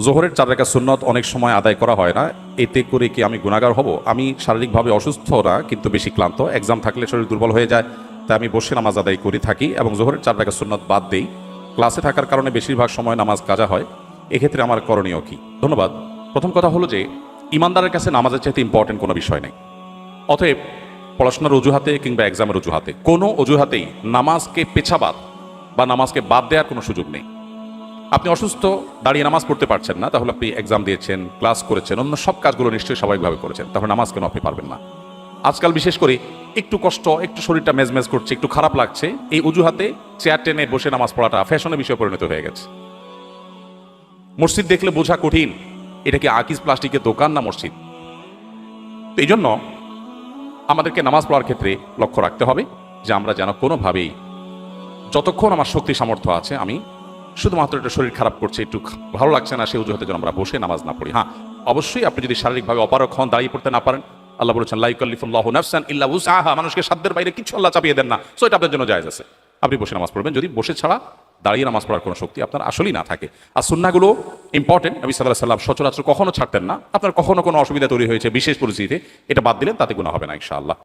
জোহরের 4 রাকাত সুন্নত অনেক সময় আদায় করা হয় না, এতে করে কি আমি গুনাহগার হব? আমি শারীরিকভাবে অসুস্থ না, কিন্তু বেশি ক্লান্ত। এক্সাম থাকলে শরীর দুর্বল হয়ে যায়, তাই আমি বসে নামাজ আদায় করে থাকি এবং জোহরের 4 রাকাত সুন্নত বাদ দেই। ক্লাসে থাকার কারণে বেশিরভাগ সময় নামাজ কাজা হয়। এক্ষেত্রে আমার করণীয় কি? ধন্যবাদ। প্রথম কথা হলো যে ইমানদারের কাছে নামাজের চাইতে ইম্পর্টেন্ট কোনো বিষয় নেই। অতএব পড়াশোনার অজুহাতে কিংবা এক্সামের অজুহাতে কোনো অজুহাতেই নামাজকে পেছাবাদ বা নামাজকে বাদ দেওয়ার কোনো সুযোগ নেই। আপনি অসুস্থ, দাঁড়িয়ে নামাজ পড়তে পারছেন না, তাহলে আপনি এক্সাম দিয়েছেন, ক্লাস করেছেন, অন্য সব কাজগুলো নিশ্চয়ই স্বাভাবিকভাবে করেছেন, তাহলে নামাজ কেন আপনি পারবেন না? আজকাল বিশেষ করে একটু কষ্ট, একটু শরীরটা মেজমেজ করছে, একটু খারাপ লাগছে, এই অজুহাতে চেয়ার টেনে বসে নামাজ পড়াটা ফ্যাশনের বিষয়ে পরিণত হয়ে গেছে। মসজিদ দেখলে বোঝা কঠিন, এটা কি আকিজ প্লাস্টিকের দোকান না মসজিদ? তো এই জন্য আমাদেরকে নামাজ পড়ার ক্ষেত্রে লক্ষ্য রাখতে হবে যে আমরা যেন কোনোভাবেই, যতক্ষণ আমার শক্তি সামর্থ্য আছে, আমি শুধুমাত্র একটা শরীর খারাপ করছে, একটু ভালো লাগছে না, সেই অজুহাতে যেন আমরা বসে নামাজ না পড়ি। হ্যাঁ, অবশ্যই আপনি যদি শারীরিকভাবে অপারগ হন, দাঁড়িয়ে পড়তে না পারেন, আল্লাহ বলেছেন লা ইউকাল্লিফুল্লাহু নাফসান ইল্লা উসআহা, মানুষকে সাধ্যের বাইরে কিছু আল্লাহ চাপিয়ে দেন না। সো এটা আপনার জন্য জায়েজ আছে, আপনি বসে নামাজ পড়বেন, যদি বসে ছাড়া দাঁড়িয়ে নামাজ পড়ার কোনো শক্তি আপনার আসলেই না থাকে। আর সুন্নাহগুলো ইম্পর্টেন্ট, নবী সাল্লাল্লাহু আলাইহি ওয়াসাল্লাম সচরাচর কখনো ছাড়তেন না। আপনার কখনো কোনো অসুবিধা তৈরি হয়েছে বিশেষ পরিস্থিতিতে, এটা বাদ দিলেন, তাতে গুনাহ হবে না ইনশাআল্লাহ।